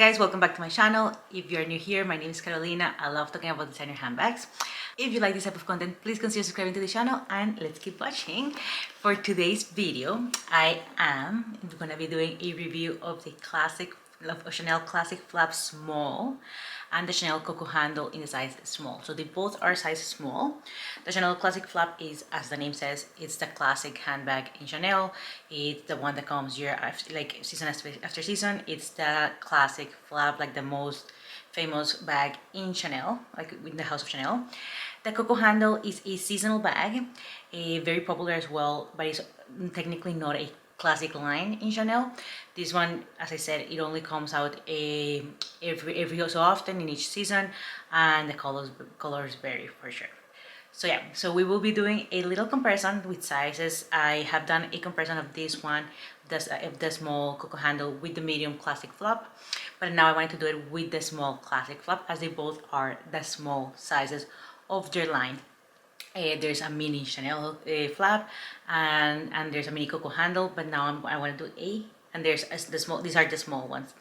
guys, welcome back to my channel. If you're new here, my name is Carolina. I love talking about designer handbags. If you like this type of content, please consider subscribing to the channel and let's keep watching. For today's video, I am gonna be doing a review of the Chanel Classic Flap Small and the Chanel Coco handle in the size small. So they both are size small. The Chanel Classic Flap is, as the name says, it's the classic handbag in Chanel. It's the one that comes year after, like season after season. It's the classic flap, like the most famous bag in Chanel, like in the house of Chanel. The Coco handle is a seasonal bag, very popular as well, but it's technically not a classic line in Chanel. This one, as I said, it only comes out every so often in each season, and the colors vary for sure. So yeah, so we will be doing a little comparison with sizes. I have done a comparison of this one, the small Coco handle with the medium classic flap, but now I wanted to do it with the small classic flap, as they both are the small sizes of their line. There's a mini Chanel flap and there's a mini Coco handle, but now I want to do and there's the small. These are the small ones.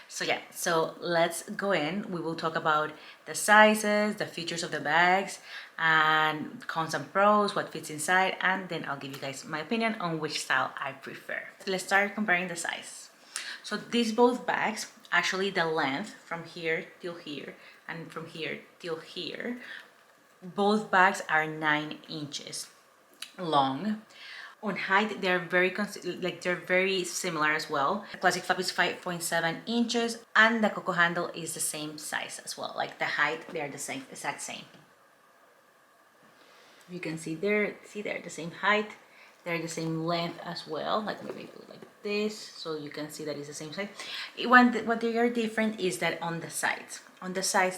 So yeah, so let's go in. We will talk about the sizes, the features of the bags, and cons and pros, what fits inside, and then I'll give you guys my opinion on which style I prefer. Let's start comparing the size. So these both bags, actually the length from here till here and from here till here, both bags are 9 inches long. On height, they're very similar as well. The classic flap is 5.7 inches and the Coco handle is the same size as well. Like the height, they're the same, exact same. You can see they're the same height. They're the same length as well. Like maybe put it like this, so you can see that it's the same size. What they are different is that on the sides,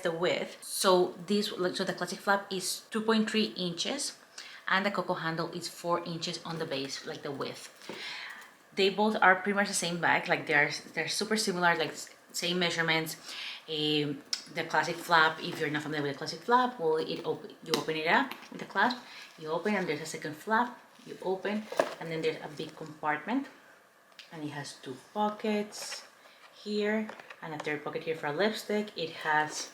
the width. So the classic flap is 2.3 inches. And the Coco handle is 4 inches on the base, like the width. They both are pretty much the same bag, like they're super similar, like same measurements. The classic flap, if you're not familiar with the classic flap, well, you open it up with the clasp, you open, and there's a second flap, you open, and then there's a big compartment, and it has 2 pockets here, and a third pocket here for a lipstick. It has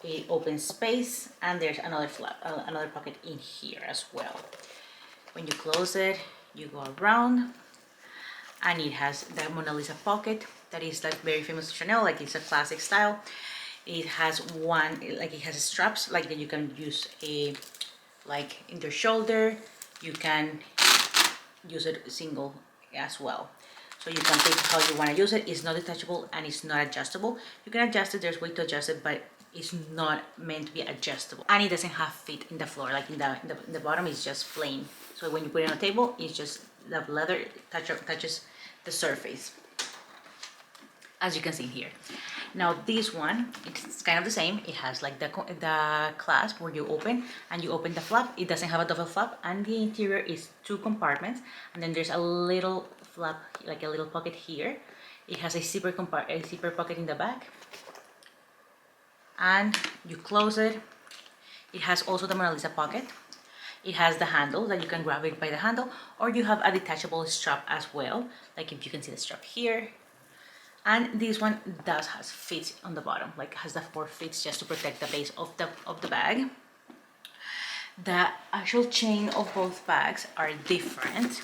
a open space, and there's another pocket in here as well. When you close it, you go around, and it has the Mona Lisa pocket that is like very famous Chanel, like it's a classic style. It has it has straps like that you can use like in your shoulder. You can use it single as well. So you can pick how you want to use it. It's not detachable and it's not adjustable. You can adjust it, there's way to adjust it, but it's not meant to be adjustable. And it doesn't have feet in the floor, like in the bottom is just plain. So when you put it on a table, it's just the leather touches the surface, as you can see here. Now this one, it's kind of the same. It has like the clasp where you open the flap. It doesn't have a double flap, and the interior is 2 compartments, and then there's a little flap, like a little pocket here. It has a zipper pocket in the back, and you close it. It has also the Mona Lisa pocket. It has the handle that you can grab it by the handle, or you have a detachable strap as well, like if you can see the strap here. And this one has fits on the bottom, like has the 4 fits just to protect the base of the bag. The actual chain of both bags are different.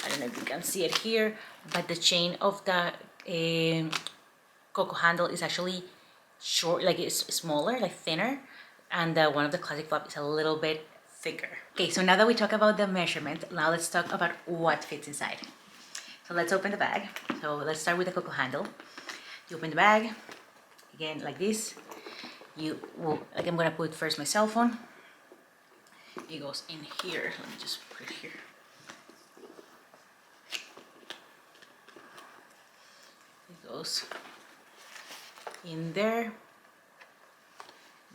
I don't know if you can see it here, but the chain of the Coco handle is actually short, like it's smaller, like thinner, and the one of the classic flap is a little bit thicker. Okay, so now that we talk about the measurement, now let's talk about what fits inside. So let's open the bag. So let's start with the Coco handle. You open the bag, again like this. Like I'm gonna put first my cell phone. It goes in here. Let me just put it here. It goes in there.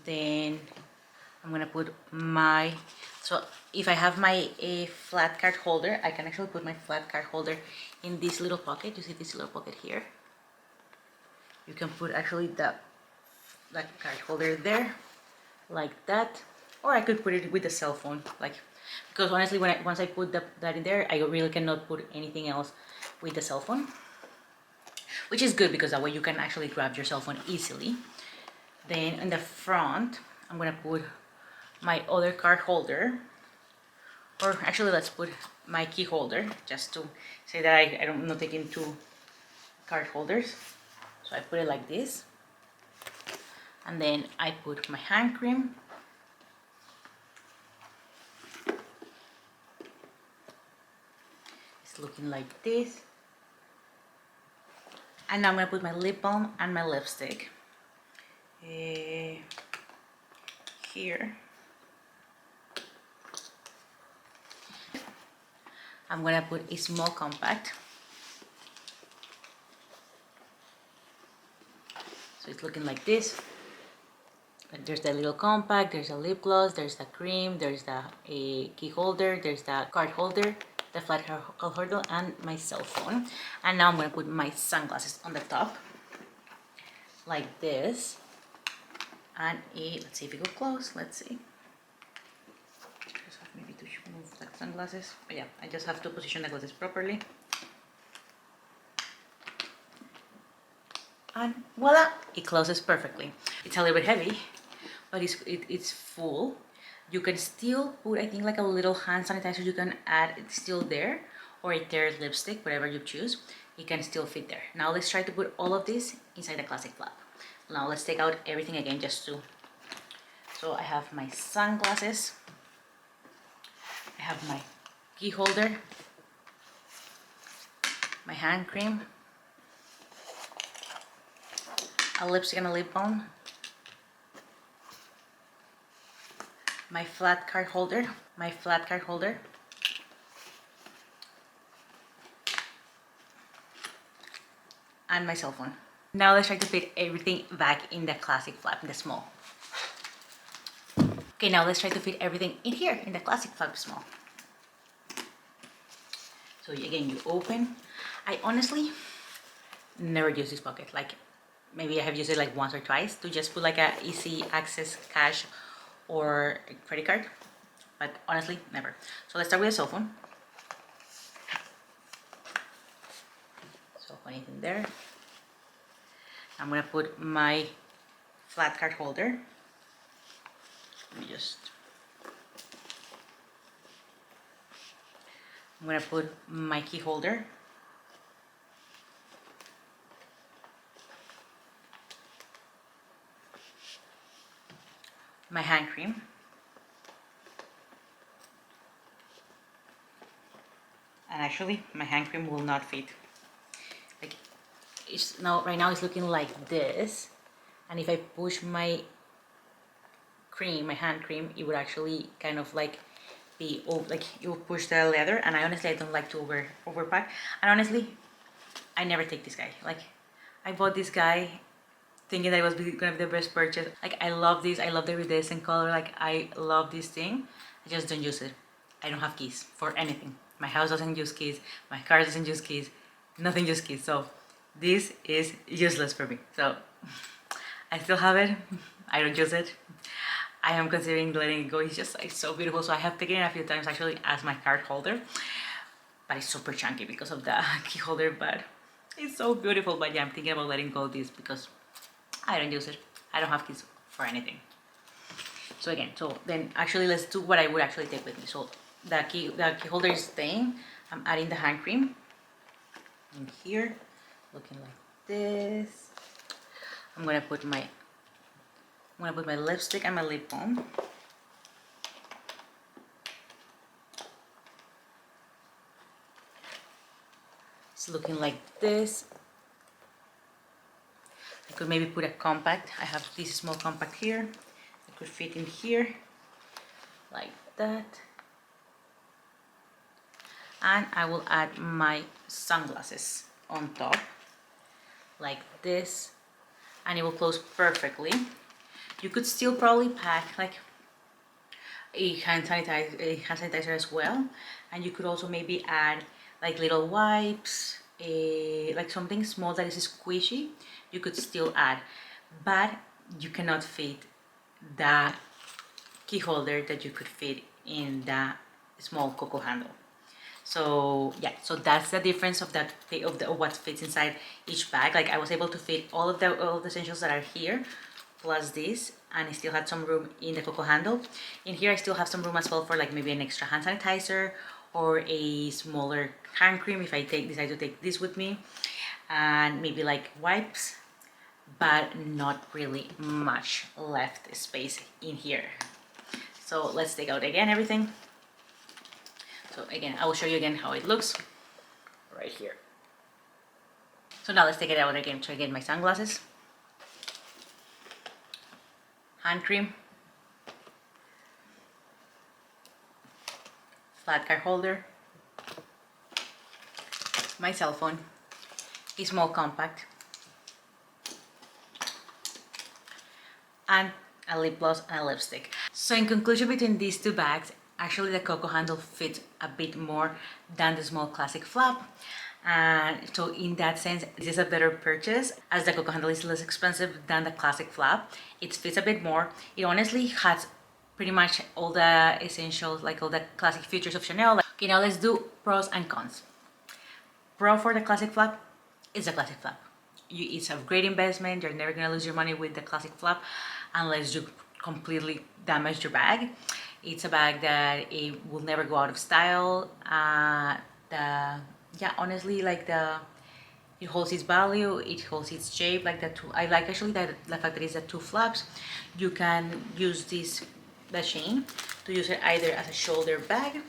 Then I'm gonna put so if I have my flat card holder, I can actually put my flat card holder in this little pocket. You see this little pocket here? You can put actually that card holder there, like that, or I could put it with the cell phone, like, because honestly, once I put that in there, I really cannot put anything else with the cell phone. which is good because that way you can actually grab your cell phone easily. Then in the front, I'm gonna put my other card holder, or actually let's put my key holder, just to say that I'm not taking two card holders. So I put it like this, and then I put my hand cream. It's looking like this. And now I'm gonna put my lip balm and my lipstick here. I'm gonna put a small compact. So it's looking like this. There's the little compact, there's a lip gloss, there's the cream, there's the key holder, there's the card holder, the flat card holder, and my cell phone. And now I'm gonna put my sunglasses on the top, like this. And let's see if it goes close. Let's see. Just have maybe to move the sunglasses. But yeah, I just have to position the glasses properly. And voila, it closes perfectly. It's a little bit heavy, but it's full. You can still put, I think, like a little hand sanitizer you can add. It's still there, or a tear lipstick, whatever you choose. It can still fit there. Now let's try to put all of this inside the classic flap. Now let's take out everything again just to. So I have my sunglasses. I have my key holder, my hand cream, a lipstick and a lip balm, my flat card holder, and my cell phone. Now let's try to fit everything back in the classic flap, in the small. Okay, now let's try to fit everything in here, in the classic flap small. So again, you open. I honestly never use this pocket. Like, maybe I have used it like once or twice to just put like a easy access cash or a credit card, but honestly, never. So let's start with the cell phone. So anything there. I'm gonna put my flat card holder. Let me just. I'm gonna put my key holder. My hand cream. And actually, my hand cream will not fit. Like, it's now right now it's looking like this, and if I push my cream, my hand cream, it would actually kind of like be like it will push the leather, and I honestly I don't like to overpack. And honestly, I never take this guy. Like, I bought this guy thinking that it was gonna be the best purchase. Like, I love this. I love the iridescent color. Like, I love this thing. I just don't use it. I don't have keys for anything. My house doesn't use keys. My car doesn't use keys. Nothing uses keys. So this is useless for me. So I still have it. I don't use it. I am considering letting it go. It's just like so beautiful. So I have taken it a few times actually as my card holder, but it's super chunky because of the key holder. But it's so beautiful. But yeah, I'm thinking about letting go of this because I don't use it. I don't have keys for anything. So again, so then actually let's do what I would actually take with me. So the key holder is staying. I'm adding the hand cream in here, looking like this. I'm gonna put my lipstick and my lip balm. It's looking like this. I could maybe put a compact. I have this small compact here. It could fit in here, like that. And I will add my sunglasses on top, like this, and it will close perfectly. You could still probably pack like a hand sanitizer as well, and you could also maybe add like little wipes, like something small that is squishy. You could still add, but you cannot fit the key holder that you could fit in the small Coco handle. So yeah, so that's the difference of of what fits inside each bag. Like I was able to fit all of the essentials that are here, plus this, and I still had some room in the Coco handle. In here I still have some room as well for like maybe an extra hand sanitizer or a smaller hand cream if I decide to take this with me, and maybe like wipes, but not really much left space in here. So let's take out again everything. So again, I will show you again how it looks right here. So now let's take it out again. So again, my sunglasses, hand cream, flat card holder, my cell phone, a small compact, and a lip gloss and a lipstick. So in conclusion, between these two bags, actually the Coco handle fits a bit more than the small classic flap. And so in that sense, this is a better purchase as the Coco handle is less expensive than the classic flap. It fits a bit more. It honestly has pretty much all the essentials, like all the classic features of Chanel. Okay, now let's do pros and cons. Pro for the classic flap is the classic flap. It's a great investment. You're never gonna lose your money with the classic flap unless you completely damage your bag. It's a bag that it will never go out of style. Yeah, honestly, like it holds its value, it holds its shape. Like I like actually that the fact that it's the two flaps. You can use the chain to use it either as a shoulder bag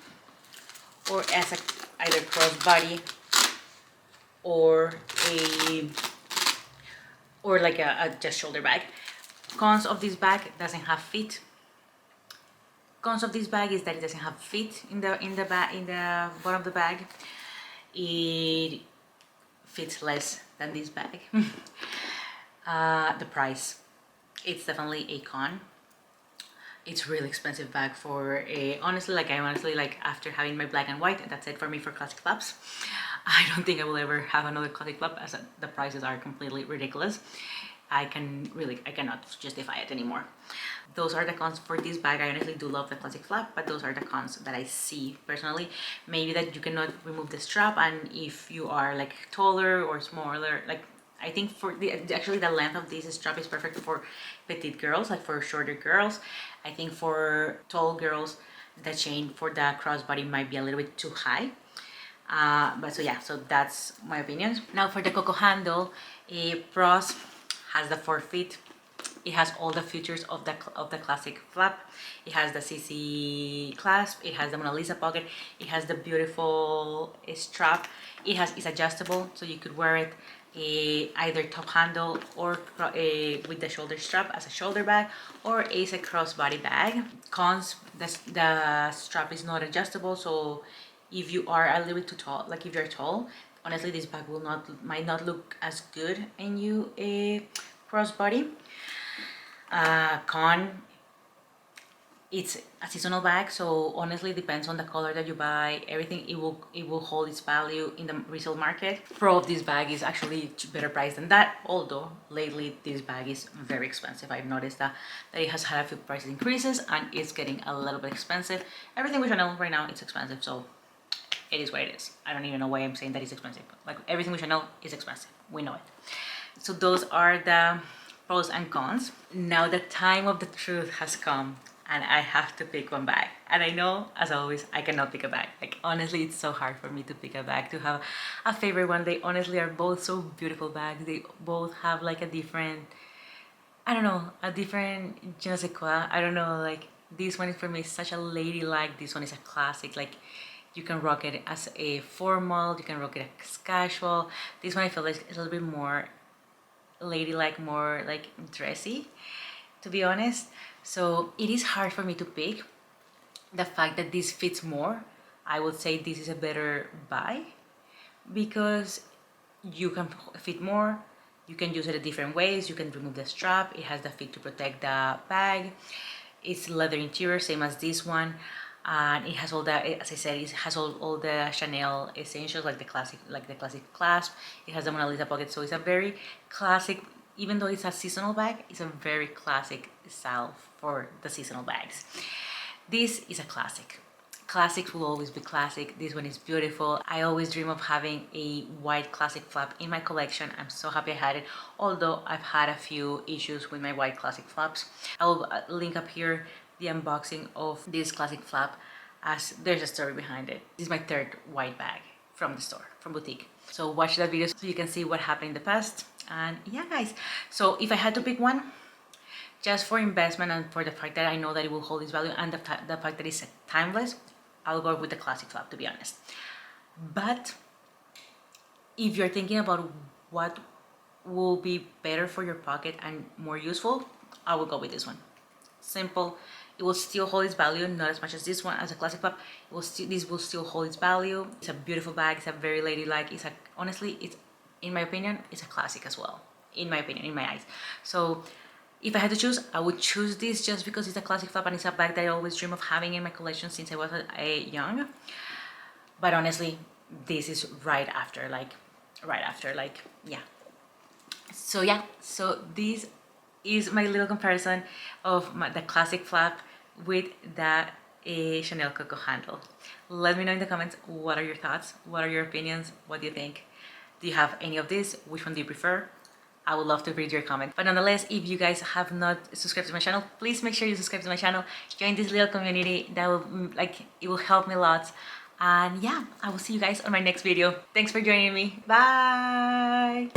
or as either crossbody or like a just shoulder bag. Cons of this bag: doesn't have feet. Cons of this bag is that it doesn't have feet in the bottom of the bag. It fits less than this bag. The price, it's definitely a con. It's really expensive bag for a, honestly, like I honestly like after having my black and white, that's it for me for classic flaps. I don't think I will ever have another classic flap as the prices are completely ridiculous. I cannot justify it anymore. Those are the cons for this bag. I honestly do love the classic flap, but those are the cons that I see personally. Maybe that you cannot remove the strap, and if you are like taller or smaller, like I think for actually the length of this strap is perfect for petite girls, like for shorter girls. I think for tall girls, the chain for the crossbody might be a little bit too high. But so yeah, so that's my opinion. Now for the Coco handle, pros has the forefeet. It has all the features of the classic flap. It has the CC clasp. It has the Mona Lisa pocket. It has the beautiful strap. It's adjustable, so you could wear it either top handle or with the shoulder strap as a shoulder bag or as a crossbody bag. Cons: the strap is not adjustable, so if you are a little bit too tall, like if you're tall, honestly this bag might not look as good in you a crossbody. Con: it's a seasonal bag, so honestly depends on the color that you buy. Everything, it will hold its value in the resale market. Pro of this bag is actually better price than that, although lately this bag is very expensive. I've noticed that it has had a few price increases and it's getting a little bit expensive. Everything with Chanel right now, it's expensive, so it is what it is. I don't even know why I'm saying that it's expensive. Like everything with Chanel is expensive, we know it. So those are the pros and cons. Now the time of the truth has come and I have to pick one bag. And I know, as always, I cannot pick a bag. Like honestly, it's so hard for me to pick a bag, to have a favorite one. They honestly are both so beautiful bags. They both have like a different, I don't know, a different je ne sais quoi. I don't know, like this one is for me such a ladylike. This one is a classic. Like you can rock it as a formal, you can rock it as casual. This one I feel like it's a little bit more ladylike, more like dressy, to be honest. So it is hard for me to pick. The fact that this fits more, I would say this is a better buy because you can fit more, you can use it in different ways. You can remove the strap, it has the fit to protect the bag. It's leather interior, same as this one, and it has all the, as I said, it has all the Chanel essentials, like the classic clasp. It has the Mona Lisa pocket, so it's a very classic. Even though it's a seasonal bag, it's a very classic style for the seasonal bags. This is a classic. Classics will always be classic. This one is beautiful. I always dream of having a white classic flap in my collection. I'm so happy I had it, although I've had a few issues with my white classic flaps. I'll link up here the unboxing of this classic flap, as there's a story behind it. This is my third white bag from the store, from boutique. So watch that video so you can see what happened in the past. And yeah, guys, so if I had to pick one, just for investment and for the fact that I know that it will hold its value and the fact that it's timeless, I'll go with the classic flap, to be honest. But if you're thinking about what will be better for your pocket and more useful, I will go with this one. Simple. It will still hold its value, not as much as this one, as a classic flap. This will still hold its value. It's a beautiful bag. It's a very ladylike. Honestly, it's, in my opinion, it's a classic as well. In my opinion, in my eyes. So if I had to choose, I would choose this just because it's a classic flap and it's a bag that I always dream of having in my collection since I was young. But honestly, this is right after, yeah. So yeah, so this is my little comparison of the classic flap with the Chanel Coco handle. Let me know in the comments, what are your thoughts? What are your opinions? What do you think? Do you have any of these? Which one do you prefer? I would love to read your comment. But nonetheless, if you guys have not subscribed to my channel, please make sure you subscribe to my channel. Join this little community. That will, it will help me a lot. And yeah, I will see you guys on my next video. Thanks for joining me. Bye.